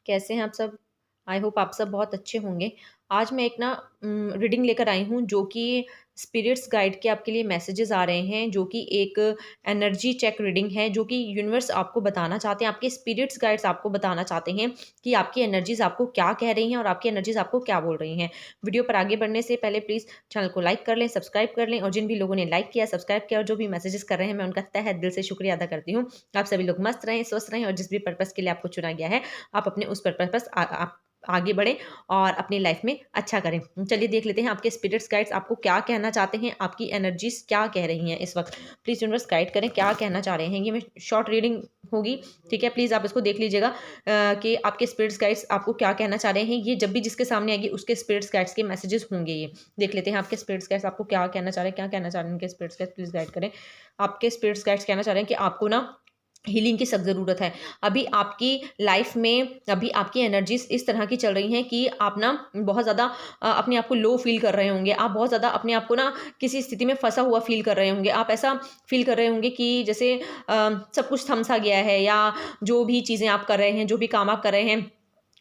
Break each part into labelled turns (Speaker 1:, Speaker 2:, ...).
Speaker 1: कैसे हैं आप सब? आई होप आप सब बहुत अच्छे होंगे। आज मैं एक ना रीडिंग लेकर आई हूँ जो कि स्पिरिट्स गाइड के आपके लिए मैसेजेस आ रहे हैं, जो कि एक एनर्जी चेक रीडिंग है, जो कि यूनिवर्स आपको बताना चाहते हैं, आपके स्पिरिट्स गाइड्स आपको बताना चाहते हैं कि आपकी एनर्जीज़ आपको क्या कह रही हैं और आपकी एनर्जीज़ आपको क्या बोल रही हैं। वीडियो पर आगे बढ़ने से पहले प्लीज़ चैनल को लाइक कर लें, सब्सक्राइब कर लें और जिन भी लोगों ने लाइक किया, सब्सक्राइब किया और जो भी मैसेजेस कर रहे हैं, मैं उनका तहे दिल से शुक्रिया अदा करती हूँ। आप सभी लोग मस्त रहें, स्वस्थ रहें और जिस भी पर्पज़ के लिए आपको चुना गया है, आप अपने उस पर्पज़ आप आगे बढ़ें और अपनी लाइफ में अच्छा करें। चलिए देख लेते हैं आपके स्पिरिट्स गाइड्स आपको क्या कहना चाहते हैं, आपकी एनर्जीज़ क्या कह रही हैं इस वक़्त। प्लीज़ यूनिवर्स गाइड करें, क्या कहना चाह रहे हैं। ये मैं शॉर्ट रीडिंग होगी, ठीक है? प्लीज़ आप इसको देख लीजिएगा कि आपके स्पिरिट्स गाइड्स आपको क्या कहना चाह रहे हैं। ये जब भी जिसके सामने आएगी उसके स्पिरिट्स गाइड्स के मैसेजेस होंगे ये। देख लेते हैं आपके स्पिरिट्स गाइड्स आपको क्या कहना चाह रहे हैं, क्या कहना चाह रहे हैं उनके स्पिरिट्स गाइड्स, प्लीज़ गाइड करें। आपके स्पिरिट्स गाइड्स कहना चाह रहे हैं कि आपको ना हीलिंग की सख्त ज़रूरत है। अभी आपकी लाइफ में अभी आपकी एनर्जीज़ इस तरह की चल रही हैं कि आप ना बहुत ज़्यादा अपने आप को लो फ़ील कर रहे होंगे। आप बहुत ज़्यादा अपने आप को ना किसी स्थिति में फँसा हुआ फ़ील कर रहे होंगे। आप ऐसा फ़ील कर रहे होंगे कि जैसे सब कुछ थम-सा गया है, या जो भी चीज़ें आप कर रहे हैं, जो भी काम आप कर रहे हैं,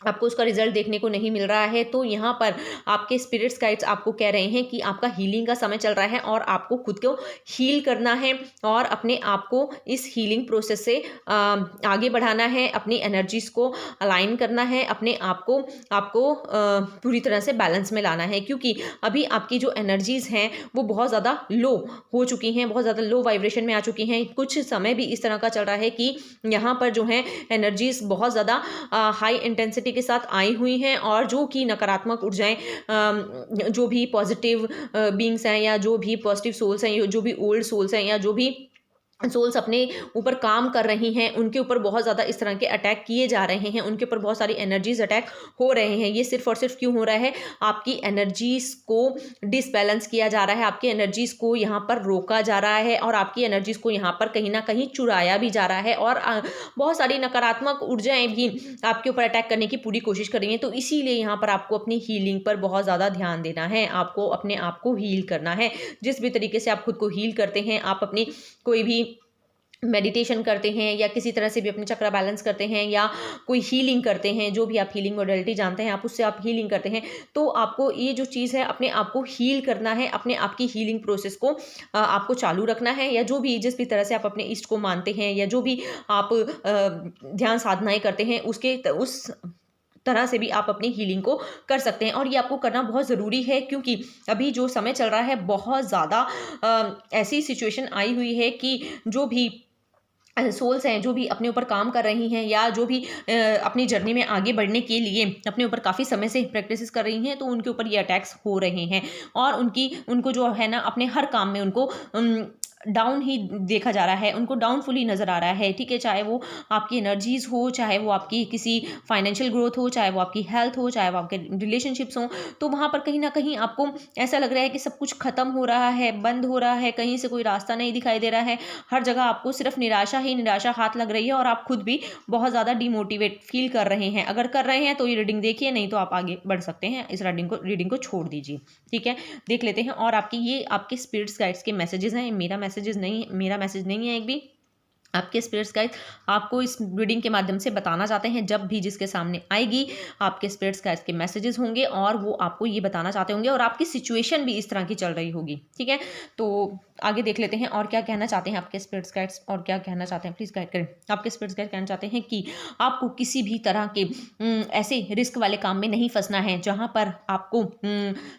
Speaker 1: आपको उसका रिज़ल्ट देखने को नहीं मिल रहा है। तो यहाँ पर आपके स्पिरिट्स गाइड्स आपको कह रहे हैं कि आपका हीलिंग का समय चल रहा है और आपको खुद को हील करना है और अपने आप को इस हीलिंग प्रोसेस से आगे बढ़ाना है, अपनी एनर्जीज़ को अलाइन करना है, अपने आप को आपको पूरी तरह से बैलेंस में लाना है, क्योंकि अभी आपकी जो एनर्जीज़ हैं वो बहुत ज़्यादा लो हो चुकी हैं, बहुत ज़्यादा लो वाइब्रेशन में आ चुकी हैं। कुछ समय भी इस तरह का चल रहा है कि यहाँ पर जो है एनर्जीज़ बहुत ज़्यादा हाई इंटेंसिटी के साथ आई हुई हैं और जो कि नकारात्मक ऊर्जाएँ जो भी पॉजिटिव बीइंग्स हैं, या जो भी पॉजिटिव सोल्स हैं, जो भी ओल्ड सोल्स हैं, या जो भी सोल्स अपने ऊपर काम कर रही हैं, उनके ऊपर बहुत ज़्यादा इस तरह के अटैक किए जा रहे हैं, उनके ऊपर बहुत सारी एनर्जीज़ अटैक हो रहे हैं। ये सिर्फ़ और सिर्फ़ क्यों हो रहा है? आपकी एनर्जीज़ को डिसबैलेंस किया जा रहा है, आपकी एनर्जीज़ को यहाँ पर रोका जा रहा है और आपकी एनर्जीज़ को यहाँ पर कहीं न कहीं चुराया भी जा रहा है, और बहुत सारी नकारात्मक ऊर्जाएँ भी आपके ऊपर अटैक करने की पूरी कोशिश कर रही हैं। तो इसीलिए यहाँ पर आपको अपनी हीलिंग पर बहुत ज़्यादा ध्यान देना है, आपको अपने आप को हील करना है। जिस भी तरीके से आप खुद को हील करते हैं, आप अपनी कोई भी मेडिटेशन करते हैं या किसी तरह से भी अपने चक्र बैलेंस करते हैं या कोई हीलिंग करते हैं, जो भी आप हीलिंग मॉडलिटी जानते हैं, आप उससे आप हीलिंग करते हैं, तो आपको ये जो चीज़ है अपने आप को हील करना है, अपने आप की हीलिंग प्रोसेस को आपको चालू रखना है, या जो भी जिस भी तरह से आप अपने इष्ट को मानते हैं, या जो भी आप ध्यान साधनाएँ करते हैं, उसके उस तरह से भी आप अपनी हीलिंग को कर सकते हैं। और ये आपको करना बहुत ज़रूरी है, क्योंकि अभी जो समय चल रहा है बहुत ज़्यादा ऐसी सिचुएशन आई हुई है कि जो भी सोल्स हैं, जो भी अपने ऊपर काम कर रही हैं, या जो भी अपनी जर्नी में आगे बढ़ने के लिए अपने ऊपर काफ़ी समय से प्रैक्टिसेस कर रही हैं, तो उनके ऊपर ये अटैक्स हो रहे हैं और उनको जो है ना अपने हर काम में उनको डाउन ही देखा जा रहा है, उनको डाउनफुल ही नज़र आ रहा है, ठीक है? चाहे वो आपकी एनर्जीज़ हो, चाहे वो आपकी किसी फाइनेंशियल ग्रोथ हो, चाहे वो आपकी हेल्थ हो, चाहे वो आपके रिलेशनशिप्स हों, तो वहाँ पर कहीं न कहीं आपको ऐसा लग रहा है कि सब कुछ ख़त्म हो रहा है, बंद हो रहा है, कहीं से कोई रास्ता नहीं दिखाई दे रहा है। हर जगह आपको सिर्फ निराशा ही निराशा हाथ लग रही है और आप खुद भी बहुत ज़्यादा डिमोटिवेट फील कर रहे हैं। अगर कर रहे हैं तो ये रीडिंग देखिए, नहीं तो आप आगे बढ़ सकते हैं, इस रीडिंग को छोड़ दीजिए, ठीक है? देख लेते हैं। और ये आपके स्पिरिट्स गाइड्स के मैसेजेस हैं, मेरा मैसेज नहीं है एक भी। आपके स्पिरिट्स गाइड आपको इस रीडिंग के माध्यम से बताना चाहते हैं, जब भी जिसके सामने आएगी आपके स्पिरिट्स गाइड्स के मैसेजेस होंगे और वो आपको ये बताना चाहते होंगे, और आपकी सिचुएशन भी इस तरह की चल रही होगी, ठीक है? तो आगे देख लेते हैं और क्या कहना चाहते हैं आपके स्पिरिट्स गाइड्स, और क्या कहना चाहते हैं, प्लीज़ गाइड करें। आपके स्पिरिट्स गाइड कहना चाहते हैं कि आपको किसी भी तरह के ऐसे रिस्क वाले काम में नहीं फंसना है जहाँ पर आपको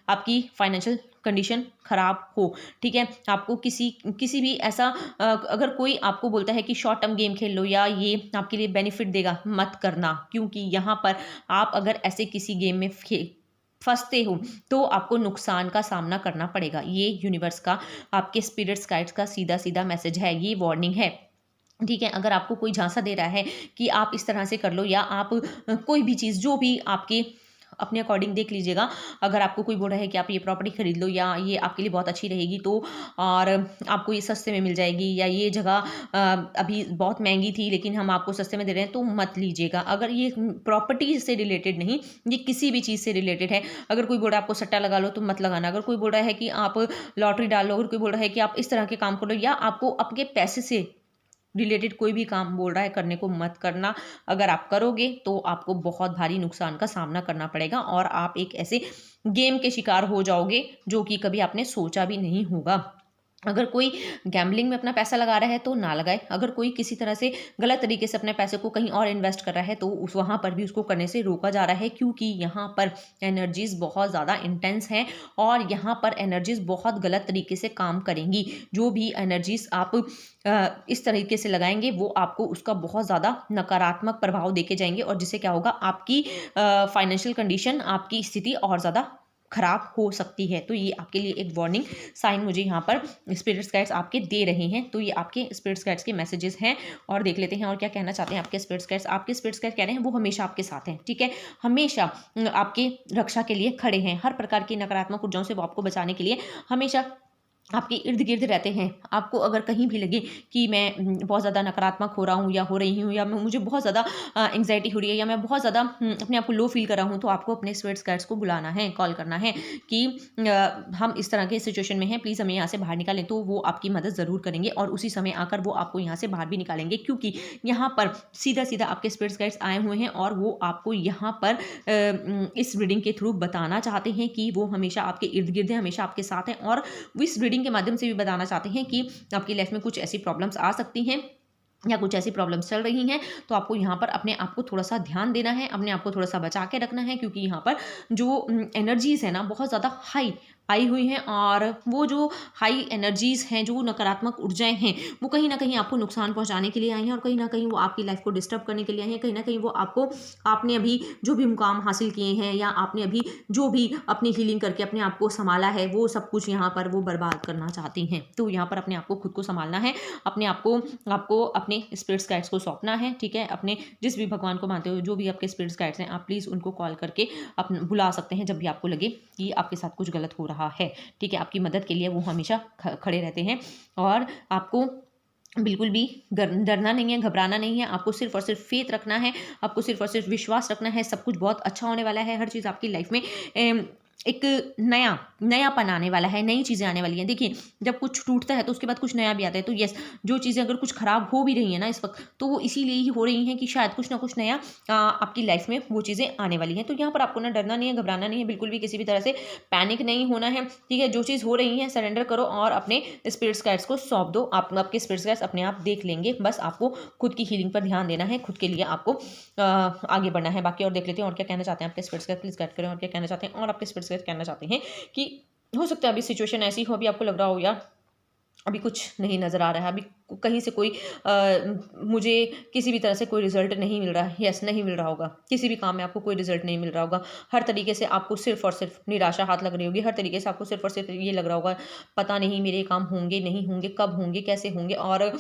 Speaker 1: आपकी फाइनेंशियल कंडीशन खराब हो, ठीक है? आपको किसी भी ऐसा अगर कोई आपको बोलता है कि शॉर्ट टर्म गेम खेल लो या ये आपके लिए बेनिफिट देगा, मत करना, क्योंकि यहाँ पर आप अगर ऐसे किसी गेम में फंसते हो तो आपको नुकसान का सामना करना पड़ेगा। ये यूनिवर्स का, आपके स्पिरिट्स गाइड्स का सीधा सीधा मैसेज है, ये वार्निंग है, ठीक है? अगर आपको कोई झांसा दे रहा है कि आप इस तरह से कर लो, या आप कोई भी चीज़ जो भी आपके अपने अकॉर्डिंग देख लीजिएगा। अगर आपको कोई बोल रहा है कि आप ये प्रॉपर्टी खरीद लो, या ये आपके लिए बहुत अच्छी रहेगी, तो और आपको ये सस्ते में मिल जाएगी, या ये जगह अभी बहुत महंगी थी लेकिन हम आपको सस्ते में दे रहे हैं, तो मत लीजिएगा। अगर ये प्रॉपर्टी से रिलेटेड नहीं, ये किसी भी चीज़ से रिलेटेड है। अगर कोई बोल रहा है आपको सट्टा लगा लो, तो मत लगाना। अगर कोई बोल रहा है कि आप लॉटरी डाल लो, अगर कोई बोल रहा है कि आप इस तरह के काम करो, या आपको आपके पैसे से रिलेटेड कोई भी काम बोल रहा है करने को मत करना। अगर आप करोगे तो आपको बहुत भारी नुकसान का सामना करना पड़ेगा और आप एक ऐसे गेम के शिकार हो जाओगे जो कि कभी आपने सोचा भी नहीं होगा। अगर कोई गैम्बलिंग में अपना पैसा लगा रहा है तो ना लगाए। अगर कोई किसी तरह से गलत तरीके से अपने पैसे को कहीं और इन्वेस्ट कर रहा है तो उस वहाँ पर भी उसको करने से रोका जा रहा है, क्योंकि यहाँ पर एनर्जीज बहुत ज़्यादा इंटेंस हैं और यहाँ पर एनर्जीज बहुत गलत तरीके से काम करेंगी। जो भी एनर्जीज आप इस तरीके से लगाएंगे वो आपको उसका बहुत ज़्यादा नकारात्मक प्रभाव देके जाएंगे और जिससे क्या होगा, आपकी फाइनेंशियल कंडीशन, आपकी स्थिति और ज़्यादा खराब हो सकती है। तो ये आपके लिए एक वार्निंग साइन मुझे यहाँ पर स्पिरिट्स गाइड्स आपके दे रहे हैं। तो ये आपके स्पिरिट्स गाइड्स के मैसेजेस हैं और देख लेते हैं और क्या कहना चाहते हैं आपके स्पिरिट्स गाइड्स। आपके स्पिरिट्स गाइड्स कह रहे हैं वो हमेशा आपके साथ हैं, ठीक है, हमेशा आपके रक्षा के लिए खड़े हैं। हर प्रकार की नकारात्मक ऊर्जाओं से वो आपको बचाने के लिए हमेशा आपके इर्द गिर्द रहते हैं। आपको अगर कहीं भी लगे कि मैं बहुत ज़्यादा नकारात्मक हो रहा हूँ या हो रही हूँ या मुझे बहुत ज़्यादा एंग्जाइटी हो रही है या मैं बहुत ज़्यादा अपने आप को लो फील कर रहा हूँ, तो आपको अपने स्पिरिट्स गाइड्स को बुलाना है, कॉल करना है कि हम इस तरह के सिचुएशन में हैं, प्लीज़ हमें यहाँ से बाहर निकालें। तो वो आपकी मदद ज़रूर करेंगे और उसी समय आकर वो आपको यहाँ से बाहर भी निकालेंगे, क्योंकि यहाँ पर सीधा सीधा आपके स्पिरिट्स गाइड्स आए हुए हैं और वो आपको यहाँ पर इस रीडिंग के थ्रू बताना चाहते हैं कि वो हमेशा आपके इर्द गिर्द हैं, हमेशा आपके साथ हैं और इस रीडिंग के माध्यम से भी बताना चाहते हैं कि आपकी लाइफ में कुछ ऐसी प्रॉब्लम्स आ सकती हैं या कुछ ऐसी प्रॉब्लम्स चल रही हैं, तो आपको यहाँ पर अपने आप को थोड़ा सा ध्यान देना है, अपने आप को थोड़ा सा बचा के रखना है, क्योंकि यहाँ पर जो एनर्जीज़ है ना बहुत ज़्यादा हाई आई हुई हैं और वो जो हाई एनर्जीज़ हैं, जो नकारात्मक ऊर्जाएं हैं, वो कहीं ना कहीं आपको नुकसान पहुंचाने के लिए आई हैं और कहीं ना कहीं वो आपकी लाइफ को डिस्टर्ब करने के लिए आई हैं। कहीं ना कहीं वो आपको, आपने अभी जो भी मुकाम हासिल किए हैं या आपने अभी जो भी अपनी हीलिंग करके अपने आप को संभाला है, वो सब कुछ यहाँ पर वो बर्बाद करना चाहती हैं। तो यहाँ पर अपने आप को खुद को संभालना है, अपने आप को आपको अपने स्पिरिट्स गाइड्स को सौंपना है, ठीक है। अपने जिस भी भगवान को मानते हो, जो भी आपके स्पिरिट्स गाइड्स हैं, आप प्लीज़ उनको कॉल करके अपना बुला सकते हैं जब भी आपको लगे कि आपके साथ कुछ गलत हो रहा है, ठीक है। आपकी मदद के लिए वो हमेशा खड़े रहते हैं और आपको बिल्कुल भी डरना नहीं है, घबराना नहीं है। आपको सिर्फ और सिर्फ फेथ रखना है, आपको सिर्फ और सिर्फ विश्वास रखना है। सब कुछ बहुत अच्छा होने वाला है। हर चीज़ आपकी लाइफ में एक नयापन आने वाला है, नई चीज़ें आने वाली हैं। देखिए, जब कुछ टूटता है तो उसके बाद कुछ नया भी आता है। तो यस, जो चीज़ें अगर कुछ ख़राब हो भी रही हैं ना इस वक्त, तो वो इसीलिए ही हो रही हैं कि शायद कुछ ना कुछ नया आपकी लाइफ में वो चीज़ें आने वाली हैं। तो यहाँ पर आपको ना डरना नहीं है, घबराना नहीं है, बिल्कुल भी किसी भी तरह से पैनिक नहीं होना है, ठीक है। जो चीज़ हो रही है सरेंडर करो और अपने स्पिरिट्स गाइड्स को सौंप दो। आपके स्पिरिट्स गाइड्स अपने आप देख लेंगे। बस आपको खुद की हीलिंग पर ध्यान देना है, खुद के लिए आपको आगे बढ़ना है। बाकी और देख लेते हैं और क्या कहना चाहते हैं आपके स्पिरिट्स गाइड्स, प्लीज़ गाइड करें और क्या कहना चाहते हैं। और आपके स्पिरिट्स गाइड्स कहना चाहते हैं कि हो सकता है अभी सिचुएशन ऐसी हो, अभी आपको लग रहा हो यार अभी कुछ नहीं नज़र आ रहा है, अभी कहीं से कोई मुझे किसी भी तरह से कोई रिजल्ट नहीं मिल रहा है। यस, नहीं मिल रहा होगा, किसी भी काम में आपको कोई रिजल्ट नहीं मिल रहा होगा। हर तरीके से आपको सिर्फ और सिर्फ निराशा हाथ लग रही होगी। हर तरीके से आपको सिर्फ और सिर्फ ये लग रहा होगा, पता नहीं मेरे काम होंगे नहीं होंगे, कब होंगे, कैसे होंगे और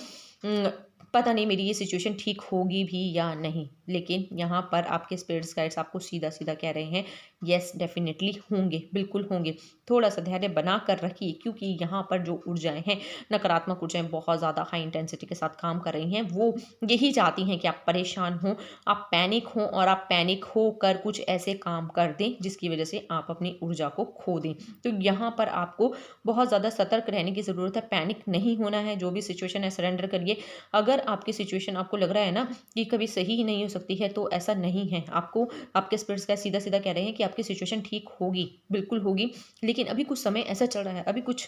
Speaker 1: पता नहीं मेरी ये सिचुएशन ठीक होगी भी या नहीं। लेकिन यहाँ पर आपके स्पिरिट्स गाइड्स आपको सीधा सीधा कह रहे हैं, यस डेफिनेटली होंगे, बिल्कुल होंगे। थोड़ा सा धैर्य बना कर रखिए, क्योंकि यहाँ पर जो ऊर्जाएं हैं, नकारात्मक ऊर्जाएं बहुत ज़्यादा हाई इंटेंसिटी के साथ काम कर रही हैं। वो यही चाहती हैं कि आप परेशान हों, आप पैनिक हों और आप पैनिक होकर कुछ ऐसे काम कर दें जिसकी वजह से आप अपनी ऊर्जा को खो दें। तो यहाँ पर आपको बहुत ज़्यादा सतर्क रहने की ज़रूरत है, पैनिक नहीं होना है। जो भी सिचुएशन है सरेंडर करिए। अगर आपकी सिचुएशन आपको लग रहा है ना कि कभी सही ही नहीं हो सकती है, तो ऐसा नहीं है। आपको आपके स्पिरिट्स का सीधा सीधा कह रहे हैं कि आपकी सिचुएशन ठीक होगी, बिल्कुल होगी। लेकिन अभी कुछ समय ऐसा चल रहा है, अभी कुछ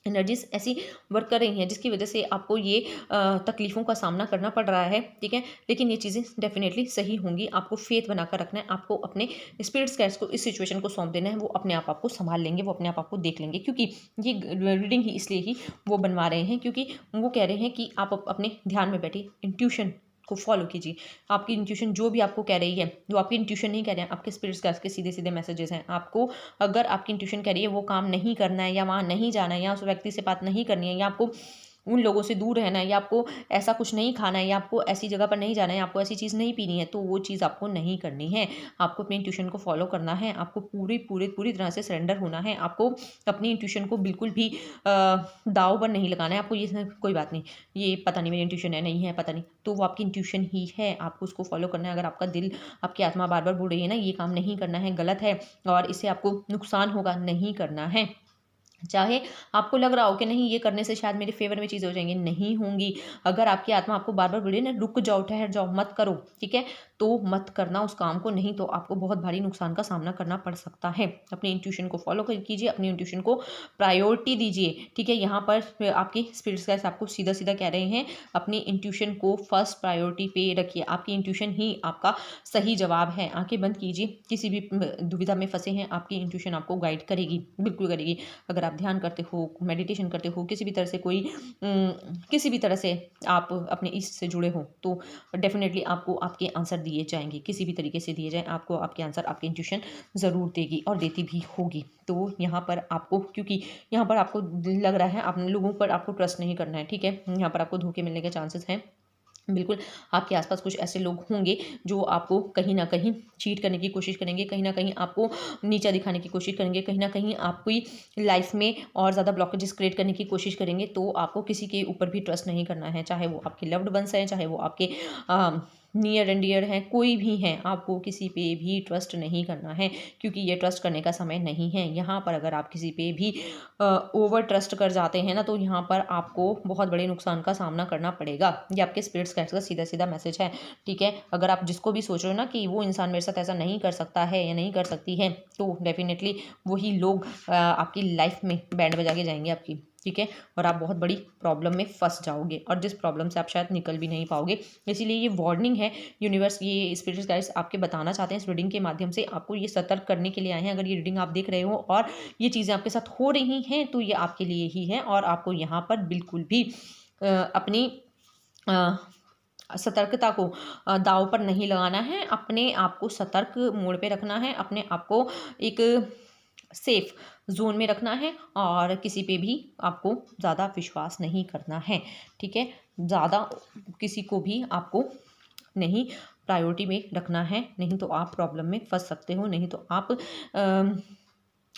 Speaker 1: एनर्जीज ऐसी वर्क कर रही हैं जिसकी वजह से आपको ये तकलीफ़ों का सामना करना पड़ रहा है, ठीक है। लेकिन ये चीज़ें डेफिनेटली सही होंगी। आपको फेथ बनाकर रखना है, आपको अपने स्पिरिट्स गाइड्स को इस सिचुएशन को सौंप देना है। वो अपने आप आपको संभाल लेंगे, वो अपने आप आपको देख लेंगे, क्योंकि ये रीडिंग ही इसलिए ही वो बनवा रहे हैं, क्योंकि वो कह रहे हैं कि आप अपने ध्यान में बैठे इंट्यूशन को फॉलो कीजिए। आपकी इंट्यूशन जो भी आपको कह रही है, जो आपकी इंट्यूशन नहीं कह रहे हैं, आपके स्पिरिट्स गाइड्स के सीधे सीधे मैसेजेस हैं। आपको अगर आपकी इंट्यूशन कह रही है वो काम नहीं करना है या वहाँ नहीं जाना है या उस व्यक्ति से बात नहीं करनी है या आपको उन लोगों से दूर रहना है या आपको ऐसा कुछ नहीं खाना है या आपको ऐसी जगह पर नहीं जाना है, आपको ऐसी चीज़ नहीं पीनी है, तो वो चीज़ आपको नहीं करनी है। आपको अपनी इंट्यूशन को फॉलो करना है। आपको पूरी तरह से सरेंडर होना है। आपको अपनी इंट्यूशन को बिल्कुल भी दाव पर नहीं लगाना है। आपको ये कोई बात नहीं, ये पता नहीं मेरी इंट्यूशन है नहीं है पता नहीं, तो वो आपकी इंट्यूशन ही है, आपको उसको फॉलो करना है। अगर आपका दिल, आपकी आत्मा बार बार बोल रही है ना ये काम नहीं करना है, गलत है और इससे आपको नुकसान होगा, नहीं करना है, चाहे आपको लग रहा हो कि नहीं ये करने से शायद मेरे फेवर में चीज़ें हो जाएंगी, नहीं होंगी। अगर आपकी आत्मा आपको बार बार बोले ना रुक जाओ, ठहर जाओ, मत करो, ठीक है, तो मत करना उस काम को, नहीं तो आपको बहुत भारी नुकसान का सामना करना पड़ सकता है। अपने इंट्यूशन को फॉलो कीजिए, अपनी इंट्यूशन को प्रायोरिटी दीजिए, ठीक है। यहाँ पर आपकी स्पिरिट्स गाइड्स आपको सीधा सीधा कह रहे हैं अपनी इंट्यूशन को फर्स्ट प्रायोरिटी पे रखिए। आपकी इंट्यूशन ही आपका सही जवाब है। आंखें बंद कीजिए, किसी भी दुविधा में फंसे हैं, आपकी इंट्यूशन आपको गाइड करेगी, बिल्कुल करेगी। अगर आप ध्यान करते हो, मेडिटेशन करते हो, किसी भी तरह से किसी भी तरह से आप अपने ईस्ट से जुड़े हो, तो डेफिनेटली आपको आपके आंसर दिए जाएंगे, किसी भी तरीके से दिए जाएं, आपको आपके आंसर आपकी इंट्यूशन ज़रूर देगी और देती भी होगी। तो यहाँ पर आपको, क्योंकि यहाँ पर आपको लग रहा है आप लोगों पर आपको ट्रस्ट नहीं करना है, ठीक है, यहाँ पर आपको धोखे मिलने के चांसेस हैं। बिल्कुल, आपके आसपास कुछ ऐसे लोग होंगे जो आपको कहीं न कहीं चीट करने की कोशिश करेंगे, कहीं न कहीं आपको नीचा दिखाने की कोशिश करेंगे, कहीं न कहीं आपकी लाइफ में और ज़्यादा ब्लॉकेजेस क्रिएट करने की कोशिश करेंगे। तो आपको किसी के ऊपर भी ट्रस्ट नहीं करना है, चाहे वो आपके लव्ड वंस हैं, चाहे वो आपके नियर एंड डियर हैं, कोई भी हैं, आपको किसी पे भी ट्रस्ट नहीं करना है, क्योंकि ये ट्रस्ट करने का समय नहीं है। यहाँ पर अगर आप किसी पे भी ओवर ट्रस्ट कर जाते हैं ना, तो यहाँ पर आपको बहुत बड़े नुकसान का सामना करना पड़ेगा। ये आपके स्पिरिट्स का सीधा सीधा मैसेज है, ठीक है। अगर आप जिसको भी सोच रहे हो ना कि वो इंसान मेरे साथ ऐसा नहीं कर सकता है या नहीं कर सकती है, तो डेफिनेटली वही लोग आपकी लाइफ में बैंड बजा के जाएंगे आपकी, ठीक है, और आप बहुत बड़ी प्रॉब्लम में फंस जाओगे, और जिस प्रॉब्लम से आप शायद निकल भी नहीं पाओगे। इसीलिए ये वार्निंग है, यूनिवर्स, ये स्पिरिट गाइड्स आपके बताना चाहते हैं इस रीडिंग के माध्यम से, आपको ये सतर्क करने के लिए आए हैं। अगर ये रीडिंग आप देख रहे हो और ये चीज़ें आपके साथ हो रही हैं, तो ये आपके लिए ही है, और आपको यहाँ पर बिल्कुल भी अपनी सतर्कता को दांव पर नहीं लगाना है, अपने आप को सतर्क मोड पे रखना है, अपने आप को एक सेफ जोन में रखना है, और किसी पे भी आपको ज़्यादा विश्वास नहीं करना है, ठीक है। ज़्यादा किसी को भी आपको नहीं प्रायोरिटी में रखना है, नहीं तो आप प्रॉब्लम में फंस सकते हो, नहीं तो आप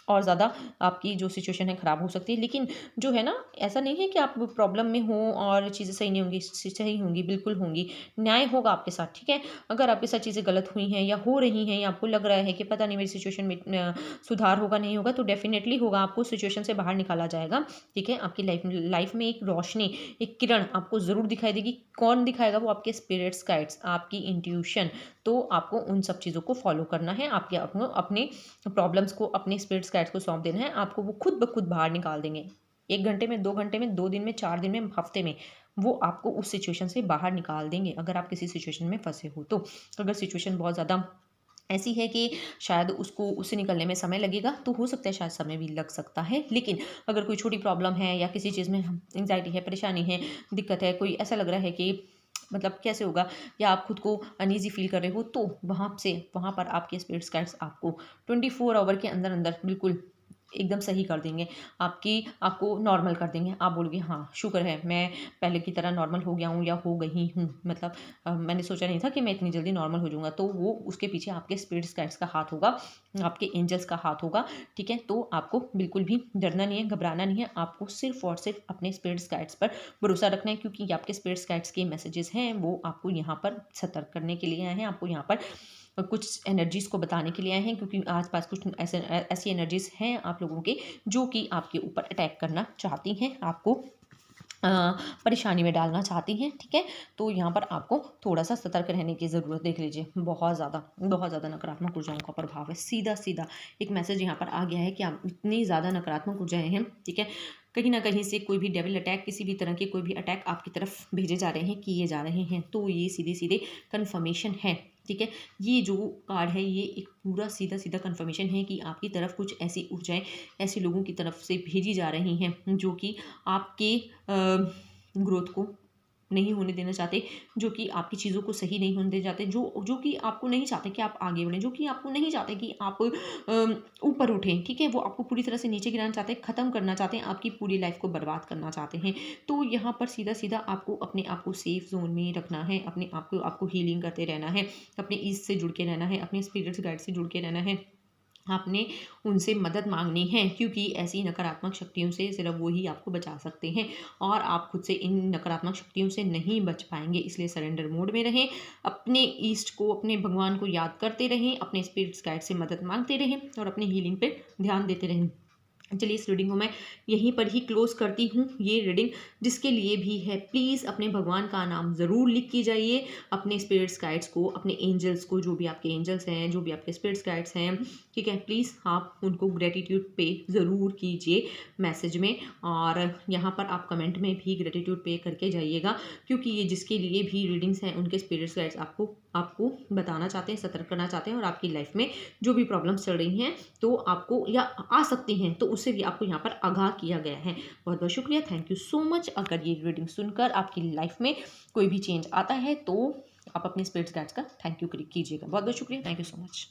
Speaker 1: और ज़्यादा आपकी जो सिचुएशन है ख़राब हो सकती है। लेकिन जो है ना, ऐसा नहीं है कि आप प्रॉब्लम में हो और चीज़ें सही नहीं होंगी, सही होंगी, बिल्कुल होंगी, न्याय होगा आपके साथ, ठीक है। अगर आपके साथ चीज़ें गलत हुई हैं या हो रही हैं, या आपको लग रहा है कि पता नहीं मेरी सिचुएशन में सुधार होगा नहीं होगा, तो डेफिनेटली होगा, आपको सिचुएशन से बाहर निकाला जाएगा, ठीक है। आपकी लाइफ में एक रोशनी, एक किरण आपको ज़रूर दिखाई देगी। कौन दिखाएगा? वो आपके स्पिरिट्स गाइड्स, आपकी इंट्यूशन। तो आपको उन सब चीज़ों को फॉलो करना है, आपके अपने प्रॉब्लम्स को अपने स्पिरिट्स गाइड्स को सौंप देना है, आपको वो खुद ब खुद बाहर निकाल देंगे। 1 घंटे में, 2 घंटे में, 2 दिन में, 4 दिन में, हफ्ते में, वो आपको उस सिचुएशन से बाहर निकाल देंगे, अगर आप किसी सिचुएशन में फंसे हो तो। अगर सिचुएशन बहुत ज़्यादा ऐसी है कि शायद उससे निकलने में समय लगेगा, तो हो सकता है शायद समय भी लग सकता है। लेकिन अगर कोई छोटी प्रॉब्लम है, या किसी चीज़ में एंग्जाइटी है, परेशानी है, दिक्कत है, कोई ऐसा लग रहा है कि मतलब कैसे होगा, या आप खुद को अनईजी फील कर रहे हो, तो वहाँ पर आपके स्पिरिट्स गाइड्स आपको 24 आवर के अंदर अंदर बिल्कुल एकदम सही कर देंगे, आपको नॉर्मल कर देंगे। आप बोलोगे हाँ शुक्र है, मैं पहले की तरह नॉर्मल हो गया हूँ या हो गई हूँ, मतलब मैंने सोचा नहीं था कि मैं इतनी जल्दी नॉर्मल हो जाऊँगा। तो वो उसके पीछे आपके स्पिरिट्स गाइड्स का हाथ होगा, आपके एंजल्स का हाथ होगा, ठीक है। तो आपको बिल्कुल भी डरना नहीं है, घबराना नहीं है, आपको सिर्फ और सिर्फ अपने स्पिरिट्स गाइड्स पर भरोसा रखना है, क्योंकि आपके स्पिरिट्स गाइड्स के मैसेजेस हैं, वो आपको यहाँ पर सतर्क करने के लिए आए हैं, आपको यहाँ पर कुछ एनर्जीज़ को बताने के लिए आए हैं, क्योंकि आसपास कुछ ऐसी एनर्जीज़ हैं आप लोगों के, जो कि आपके ऊपर अटैक करना चाहती हैं, आपको परेशानी में डालना चाहती हैं, ठीक है। तो यहाँ पर आपको थोड़ा सा सतर्क रहने की ज़रूरत, देख लीजिए बहुत ज़्यादा नकारात्मक ऊर्जाओं का प्रभाव है। सीधा सीधा एक मैसेज यहाँ पर आ गया है कि आप इतनी ज़्यादा नकारात्मक ऊर्जाएं हैं, ठीक है। कहीं ना कहीं से कोई भी डेविल अटैक, किसी भी तरह के कोई भी अटैक आपकी तरफ भेजे जा रहे हैं, किए जा रहे हैं। तो ये सीधे सीधे कन्फर्मेशन है, ठीक है। ये जो कार्ड है, ये एक पूरा सीधा सीधा कन्फर्मेशन है कि आपकी तरफ कुछ ऐसी ऊर्जाएं, ऐसे लोगों की तरफ से भेजी जा रही हैं, जो कि आपके ग्रोथ को नहीं होने देना चाहते, जो कि आपकी चीज़ों को सही नहीं होने देना चाहते, जो कि आपको नहीं चाहते कि आप आगे बढ़ें, जो कि आपको नहीं चाहते कि आप ऊपर उठें, ठीक है। वो आपको पूरी तरह से नीचे गिराना चाहते हैं, ख़त्म करना चाहते हैं, आपकी पूरी लाइफ को बर्बाद करना चाहते हैं। तो यहाँ पर सीधा सीधा आपको अपने आप को सेफ जोन में रखना है, अपने आप को आपको हीलिंग करते रहना है, अपने ईस्ट से जुड़ के रहना है, अपने स्पिरिट्स गाइड से जुड़ के रहना है, आपने उनसे मदद मांगनी है, क्योंकि ऐसी नकारात्मक शक्तियों से सिर्फ वो ही आपको बचा सकते हैं, और आप खुद से इन नकारात्मक शक्तियों से नहीं बच पाएंगे। इसलिए सरेंडर मोड में रहें, अपने ईस्ट को, अपने भगवान को याद करते रहें, अपने स्पिरिट्स गाइड से मदद मांगते रहें, और अपनी हीलिंग पे ध्यान देते रहें। चलिए इस रीडिंग को मैं यहीं पर ही क्लोज करती हूँ। ये रीडिंग जिसके लिए भी है, प्लीज़ अपने भगवान का नाम ज़रूर लिख के जाइए, अपने स्पिरिट्स गाइड्स को, अपने एंजल्स को, जो भी आपके एंजल्स हैं, जो भी आपके स्पिरिट्स गाइड्स हैं, ठीक है, प्लीज़ आप उनको ग्रेटिट्यूड पे ज़रूर कीजिए मैसेज में, और यहाँ पर आप कमेंट में भी ग्रेटिट्यूड पे करके जाइएगा, क्योंकि ये जिसके लिए भी रीडिंग्स हैं उनके स्पिरिट्स गाइड्स आपको बताना चाहते हैं, सतर्क करना चाहते हैं, और आपकी लाइफ में जो भी प्रॉब्लम्स चल रही हैं तो आपको या आ सकती हैं तो उससे भी आपको यहाँ पर आगाह किया गया है। बहुत बहुत शुक्रिया, थैंक यू सो मच। अगर ये रीडिंग सुनकर आपकी लाइफ में कोई भी चेंज आता है तो आप अपने स्पिरिट्स गाइड्स का थैंक यू कीजिएगा। बहुत बहुत शुक्रिया, थैंक यू सो मच।